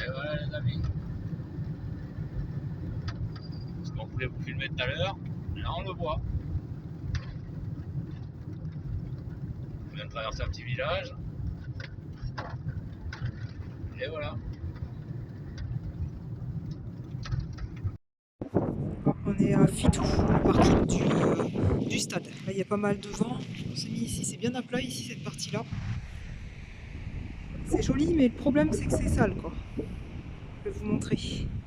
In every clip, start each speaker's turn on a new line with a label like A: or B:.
A: Et voilà les amis. Ce qu'on voulait vous filmer tout à l'heure, là on le voit. On vient de traverser un petit village. Et voilà.
B: On est à Fitou, le parking du stade. Là, il y a pas mal de vent. On s'est mis ici, c'est bien à plat ici, cette partie-là. C'est joli, mais le problème, c'est que c'est sale, quoi. Je vais vous montrer.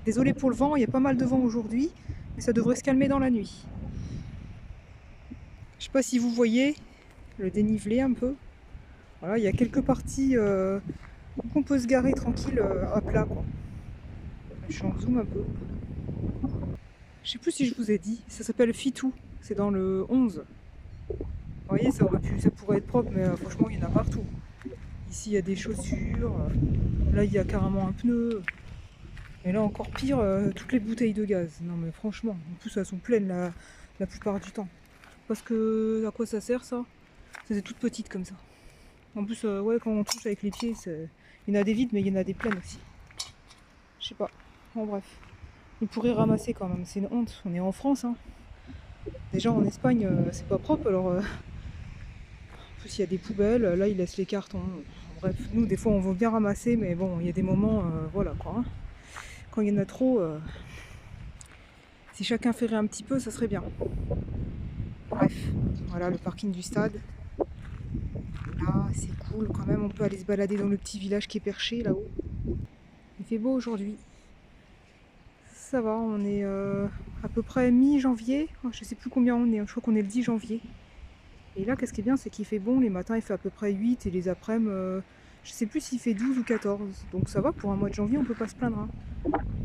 B: Désolé pour le vent, il y a pas mal de vent aujourd'hui, mais ça devrait se calmer dans la nuit. Je sais pas si vous voyez le dénivelé un peu. Voilà, il y a quelques parties où on peut se garer tranquille à plat, quoi. Je suis en zoom un peu. Je sais plus si je vous ai dit, ça s'appelle Fitou, c'est dans le 11. Vous voyez, ça pourrait être propre, mais franchement, il y en a partout. Ici, il y a des chaussures. Là, il y a carrément un pneu. Et là, encore pire, toutes les bouteilles de gaz. Non, mais franchement, en plus, elles sont pleines la plupart du temps. Parce que, à quoi ça sert, ça? C'est des toutes petites comme ça. En plus, ouais, quand on touche avec les pieds, il y en a des vides, mais il y en a des pleines aussi. Je sais pas. En bref. On pourrait ramasser quand même. C'est une honte. On est en France, hein. Déjà, en Espagne, c'est pas propre, alors... En plus, il y a des poubelles, là ils laissent les cartons. Bref, nous des fois on veut bien ramasser, mais bon, il y a des moments, voilà quoi. Hein. Quand il y en a trop, si chacun ferait un petit peu, ça serait bien. Bref, voilà le parking du stade. Là, c'est cool quand même, on peut aller se balader dans le petit village qui est perché là-haut. Il fait beau aujourd'hui. Ça va, on est à peu près mi-janvier. Oh, je sais plus combien on est, je crois qu'on est le 10 janvier. Et là, qu'est-ce qui est bien, c'est qu'il fait bon. Les matins, il fait à peu près 8 et les après-midi, je sais plus s'il fait 12 ou 14. Donc ça va, pour un mois de janvier, on peut pas se plaindre. Hein.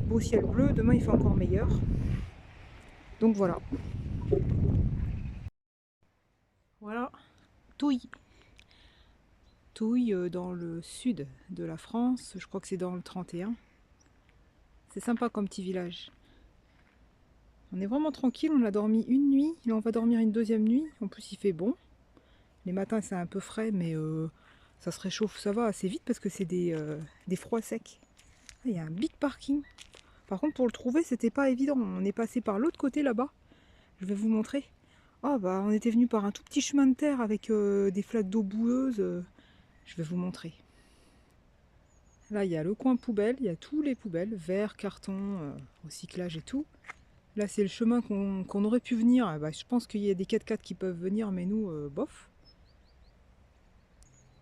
B: Beau ciel bleu, demain il fait encore meilleur. Donc voilà. Voilà, Touille. Touille dans le sud de la France, je crois que c'est dans le 31. C'est sympa comme petit village. On est vraiment tranquille, on a dormi une nuit, là on va dormir une deuxième nuit. En plus il fait bon. Les matins c'est un peu frais, mais ça se réchauffe, ça va assez vite parce que c'est des froids secs. Ah, il y a un big parking. Par contre pour le trouver c'était pas évident. On est passé par l'autre côté là-bas. Je vais vous montrer. Ah bah on était venu par un tout petit chemin de terre avec des flaques d'eau boueuse. Je vais vous montrer. Là il y a le coin poubelle, il y a tous les poubelles, verre, carton, recyclage et tout. Là c'est le chemin qu'on aurait pu venir. Ah, bah, je pense qu'il y a des 4x4 qui peuvent venir, mais nous, bof.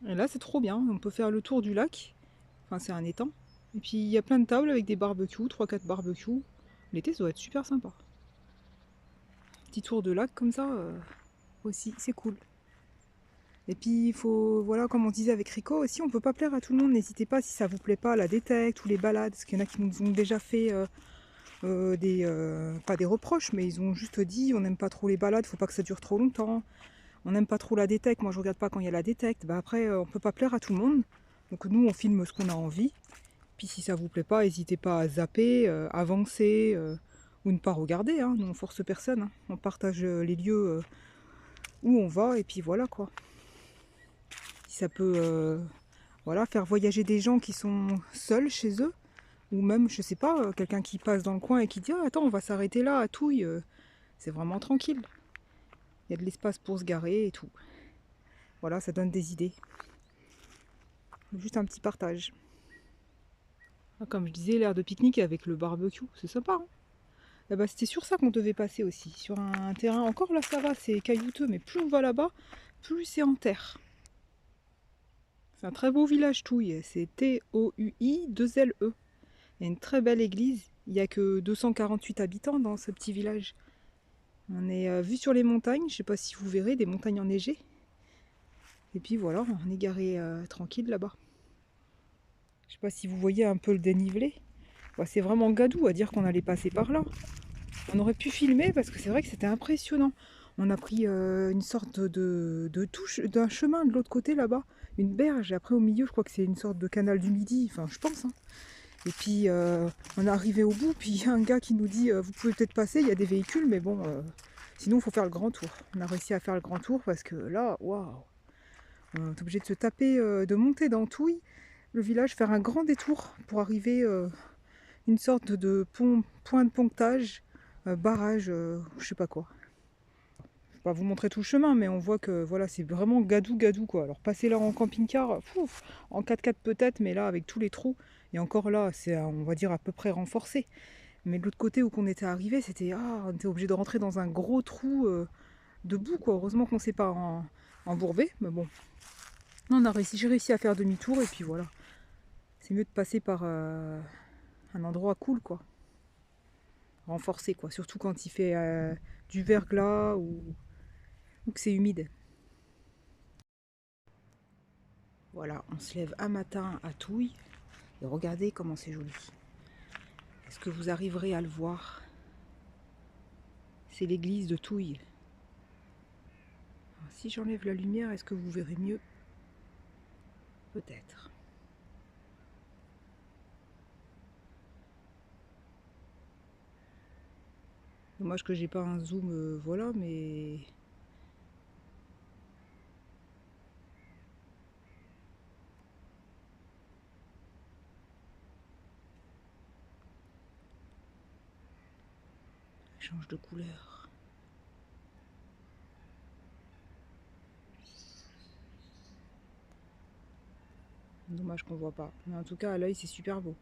B: Et là c'est trop bien, on peut faire le tour du lac. Enfin c'est un étang. Et puis il y a plein de tables avec des barbecues, 3-4 barbecues. L'été ça doit être super sympa. Petit tour de lac comme ça aussi, c'est cool. Et puis il faut, voilà, comme on disait avec Rico aussi, on peut pas plaire à tout le monde. N'hésitez pas si ça vous plaît pas, la détecte ou les balades, parce qu'il y en a qui nous ont déjà fait pas des reproches, mais ils ont juste dit on n'aime pas trop les balades, faut pas que ça dure trop longtemps. On n'aime pas trop la détecte, moi je regarde pas quand il y a la détecte. Bah après on peut pas plaire à tout le monde. Donc nous on filme ce qu'on a envie. Puis si ça vous plaît pas, n'hésitez pas à zapper, avancer ou ne pas regarder. Hein. Nous on force personne. Hein. On partage les lieux où on va et puis voilà quoi. Si ça peut voilà, faire voyager des gens qui sont seuls chez eux, ou même, je sais pas, quelqu'un qui passe dans le coin et qui dit ah, attends, on va s'arrêter là à Touille, c'est vraiment tranquille. Il y a de l'espace pour se garer et tout. Voilà, ça donne des idées. Juste un petit partage. Ah, comme je disais, l'air de pique-nique avec le barbecue, c'est sympa. Hein. Ah bah, c'était sur ça qu'on devait passer aussi, sur un terrain. Encore là, ça va, c'est caillouteux, mais plus on va là-bas, plus c'est en terre. C'est un très beau village Touille, c'est T-O-U-I-2-L-E. Il y a une très belle église, il n'y a que 248 habitants dans ce petit village. On est vu sur les montagnes, je ne sais pas si vous verrez, des montagnes enneigées. Et puis voilà, on est garé tranquille là-bas. Je ne sais pas si vous voyez un peu le dénivelé. Bah, c'est vraiment gadou à dire qu'on allait passer par là. On aurait pu filmer parce que c'est vrai que c'était impressionnant. On a pris une sorte de touche d'un chemin de l'autre côté là-bas, une berge, et après au milieu je crois que c'est une sorte de canal du Midi, enfin je pense. Hein. Et puis on est arrivé au bout, puis il y a un gars qui nous dit vous pouvez peut-être passer, il y a des véhicules, mais bon, sinon il faut faire le grand tour. On a réussi à faire le grand tour parce que là, waouh, on est obligé de se taper, de monter dans Touille. le village, faire un grand détour pour arriver une sorte de point de ponctage, barrage, je sais pas quoi. Je vais pas vous montrer tout le chemin, mais on voit que voilà, c'est vraiment gadou quoi. Alors passer là en camping-car, en 4x4 peut-être, mais là avec tous les trous, et encore là, c'est on va dire à peu près renforcé. Mais de l'autre côté où on était arrivé, c'était on était obligé de rentrer dans un gros trou de boue quoi. Heureusement qu'on s'est pas embourbé, mais bon. J'ai réussi à faire demi-tour et puis voilà. C'est mieux de passer par un endroit cool quoi. Renforcé quoi. Surtout quand il fait du verglas ou que c'est humide. Voilà, on se lève un matin à Touille et regardez comment c'est joli. Est-ce que vous arriverez à le voir? C'est l'église de Touille. Alors, si j'enlève la lumière, est-ce que vous verrez mieux? Peut-être. Dommage que j'ai pas un zoom, voilà, mais elle change de couleur. Dommage qu'on voit pas. Mais en tout cas, à l'œil, c'est super beau.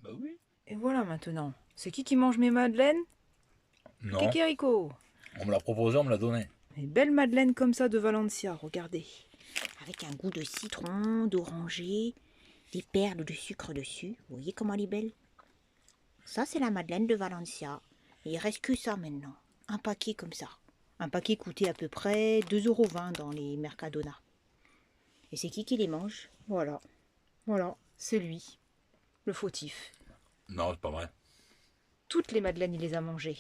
A: Bah oui.
B: Et voilà maintenant. C'est qui mange mes madeleines?
A: Non,
B: Kékérico.
A: on me l'a proposé, on me l'a donné.
B: Une belle madeleine comme ça de Valencia, regardez. Avec un goût de citron, d'oranger, des perles de sucre dessus. Vous voyez comment elle est belle? Ça, c'est la madeleine de Valencia. Et il reste que ça maintenant. Un paquet comme ça. Un paquet coûtait à peu près 2,20 € dans les Mercadona. Et c'est qui les mange? Voilà. Voilà, c'est lui. Le fautif.
A: Non, c'est pas vrai.
B: Toutes les madeleines, il les a mangées.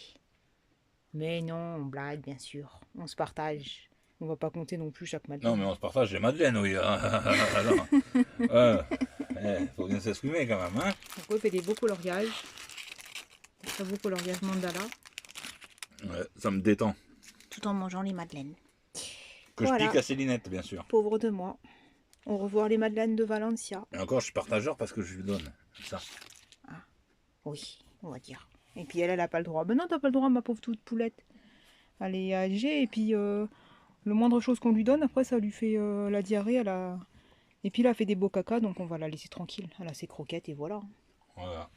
B: Mais non, on blague, bien sûr. On se partage. On va pas compter non plus chaque madeleine.
A: Non, mais on se partage les madeleines, oui. Alors, faut bien s'exprimer quand même, hein.
B: Donc, on fait des beaux coloriages. Très beau coloriage mandala.
A: Ouais, ça me détend.
B: Tout en mangeant les madeleines.
A: Que
B: Voilà.
A: je pique à Célinette, bien sûr.
B: Pauvre de moi. Au revoir les madeleines de Valencia.
A: Et encore, je suis partageur parce que je lui donne. Ça.
B: Oui, on va dire. Et puis elle a pas le droit. Ben non, t'as pas le droit, ma pauvre toute poulette. Elle est âgée et puis le moindre chose qu'on lui donne, après ça lui fait la diarrhée. Et puis là, elle fait des beaux caca, donc on va la laisser tranquille. Elle a ses croquettes et voilà.
A: Voilà.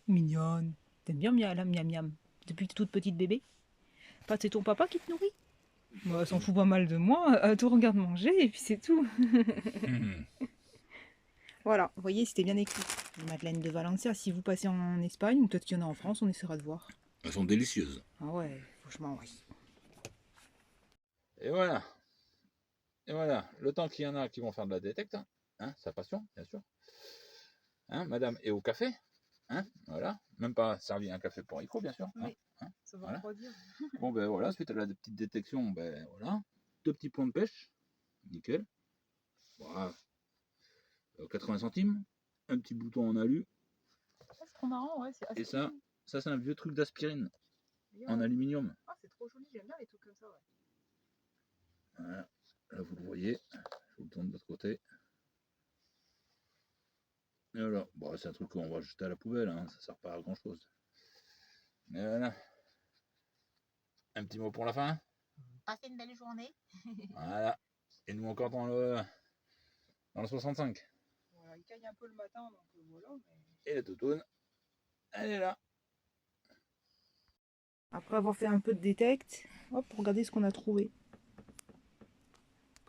B: Mignonne. T'aimes bien la miam miam depuis toute petite bébé? Pas c'est ton papa qui te nourrit? Moi, elle s'en fout pas mal de moi. Elle te regarde manger et puis c'est tout. Voilà, vous voyez, c'était bien écrit. Les madeleines de Valencia, si vous passez en Espagne, ou peut-être qu'il y en a en France, on essaiera de voir.
A: Elles sont délicieuses.
B: Ah ouais, franchement, oui.
A: Et voilà. Et voilà. Le temps qu'il y en a qui vont faire de la détecte, hein, sa passion, bien sûr. Hein, madame est au café. Hein, voilà. Même pas servi un café pour Rico, bien sûr.
B: Oui,
A: hein,
B: ça va
A: voilà.
B: refroidir.
A: Bon, ben voilà, suite à la petite détection, ben voilà. 2 petits points de pêche. Nickel. Voilà. 80 centimes. Un petit bouton en alu.
B: C'est trop marrant, ouais.
A: Et ça c'est un vieux truc d'aspirine en aluminium.
B: Ah, c'est trop joli, j'aime bien les trucs comme ça, ouais.
A: Voilà. Là, vous le voyez. Je vous le tourne de l'autre côté. Et voilà. Bon, c'est un truc qu'on va jeter à la poubelle, hein. Ça sert pas à grand chose. Mais voilà. Un petit mot pour la fin.
B: Passez une belle journée.
A: Voilà. Et nous encore dans le 65.
B: Voilà, il caille un peu le matin, donc voilà.
A: Et la toutoune, elle est là.
B: Après avoir fait un peu de détect, hop, regardez ce qu'on a trouvé.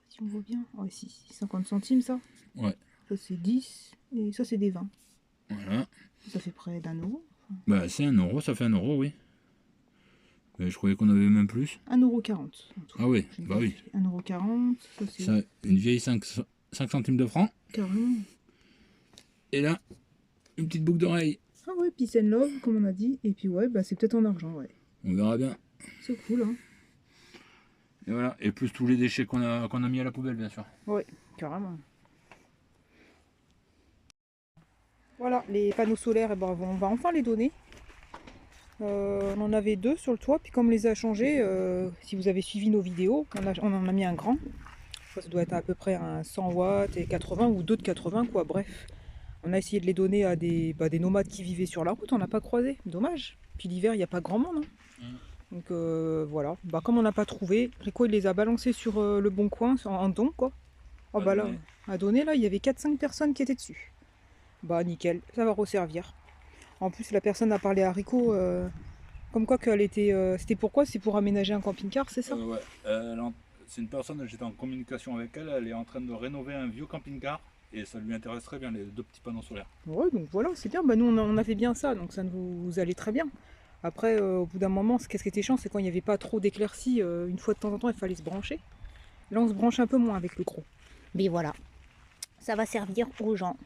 B: Si on voit bien. Ouais, si, 50 centimes ça.
A: Ouais.
B: Ça c'est 10 et ça c'est des 20.
A: Voilà.
B: Ça fait près d'1 €.
A: Bah, c'est 1 €, ça fait 1 €, oui. Mais je croyais qu'on avait même plus.
B: 1,40 €.
A: Ah oui, bah oui.
B: 1,40 €. Ça c'est.
A: Ça, une vieille 5 centimes de francs.
B: Carrément.
A: Et là, une petite boucle d'oreille.
B: Ah ouais, peace and love, comme on a dit. Et puis ouais, bah c'est peut-être en argent, ouais.
A: On verra bien.
B: C'est cool, hein.
A: Et voilà. Et plus tous les déchets qu'on a mis à la poubelle, bien sûr.
B: Ouais, carrément. Voilà, les panneaux solaires, eh ben, on va enfin les donner. On en avait 2 sur le toit, puis comme on les a changés, si vous avez suivi nos vidéos, on en a mis un grand. Ça doit être à peu près un 100 watts et 80 ou 2 de 80 quoi, bref. On a essayé de les donner à des nomades qui vivaient sur la route, on n'a pas croisé, dommage. Puis l'hiver, il n'y a pas grand monde. Hein. Donc voilà, comme on n'a pas trouvé, Rico il les a balancés sur le bon coin, en don quoi. Oh bah là, à donner là, il y avait 4-5 personnes qui étaient dessus. Bah nickel, ça va resservir. En plus la personne a parlé à Rico, comme quoi qu'elle était... c'était pourquoi? C'est pour aménager un camping-car, c'est ça?
A: Ouais, c'est une personne, j'étais en communication avec elle, elle est en train de rénover un vieux camping-car et ça lui intéresserait bien les 2 petits panneaux solaires.
B: Ouais, donc voilà, c'est bien. Bah, nous, on a fait bien ça, donc ça nous allait très bien. Après, au bout d'un moment, qu'est-ce qui était chiant, c'est quand il n'y avait pas trop d'éclaircies, une fois de temps en temps, il fallait se brancher. Là, on se branche un peu moins avec le gros. Mais voilà, ça va servir aux gens.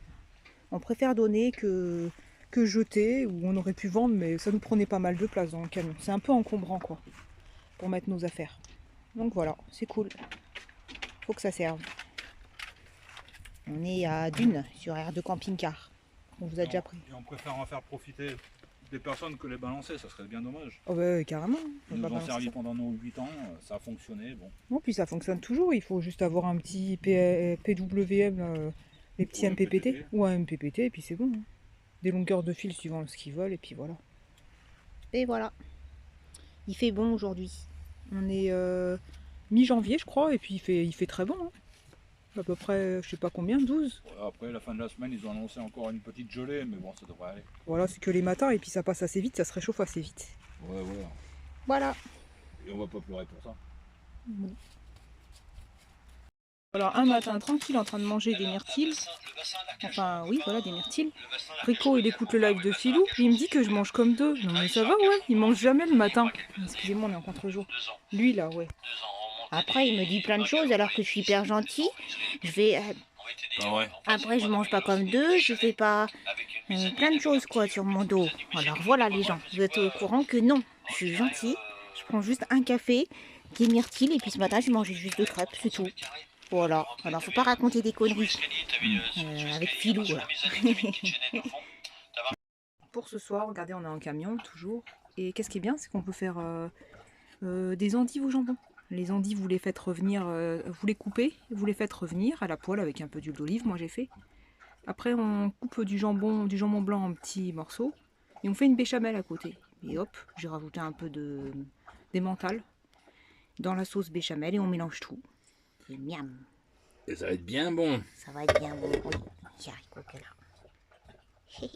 B: On préfère donner que jeter, ou on aurait pu vendre, mais ça nous prenait pas mal de place dans le camion. C'est un peu encombrant, quoi, pour mettre nos affaires. Donc voilà, c'est cool. Faut que ça serve. On est à Dune, sur aire de camping-car. On vous a déjà pris.
A: Et on préfère en faire profiter des personnes que les balancer, ça serait bien dommage.
B: Oh bah carrément.
A: Ils nous ont servi pendant nos 8 ans, ça a fonctionné, bon.
B: Non, puis ça fonctionne toujours, il faut juste avoir un petit PWM, les petits
A: Ou un
B: MPPT,
A: MPPT.
B: ou un MPPT, et puis c'est bon. Hein. Des longueurs de fil suivant ce qu'ils veulent, et puis voilà. Et voilà. Il fait bon aujourd'hui. On est mi-janvier, je crois, et puis il fait très bon. Hein. À peu près, je sais pas combien, 12.
A: Ouais, après la fin de la semaine, ils ont annoncé encore une petite gelée, mais bon, ça devrait aller.
B: Voilà, c'est que les matins, et puis ça passe assez vite, ça se réchauffe assez vite.
A: Ouais, voilà.
B: Voilà.
A: Et on va pas pleurer pour ça.
B: Alors un matin tranquille en train de manger des myrtilles. Enfin oui voilà des myrtilles. Rico il écoute le live de Philou, il me dit que je mange comme deux. Non mais ça va ouais, il mange jamais le matin. Excusez-moi on est en contre-jour. Lui là ouais.
C: Après, il me dit plein de choses alors que je suis hyper gentille. Je vais.
A: Ah ouais.
C: Après, je mange pas comme deux, je fais pas plein de choses quoi sur mon dos. Alors voilà les gens, vous êtes au courant que non, je suis gentille. Je prends juste un café, des myrtilles et puis ce matin, j'ai mangé juste 2 crêpes, c'est tout. Voilà. Alors faut pas raconter des conneries avec Philou. Voilà.
B: Pour ce soir, regardez on est en camion toujours. Et qu'est-ce qui est bien c'est qu'on peut faire des endives au jambon. Les endives, vous les faites revenir, vous les coupez, vous les faites revenir à la poêle avec un peu d'huile d'olive, moi j'ai fait. Après, on coupe du jambon blanc en petits morceaux et on fait une béchamel à côté. Et hop, j'ai rajouté un peu d'emmental dans la sauce béchamel et on mélange tout.
C: Et miam,
A: Et ça va être bien bon.
C: ça va être bien bon. Oui, j'y arrive quoi que là.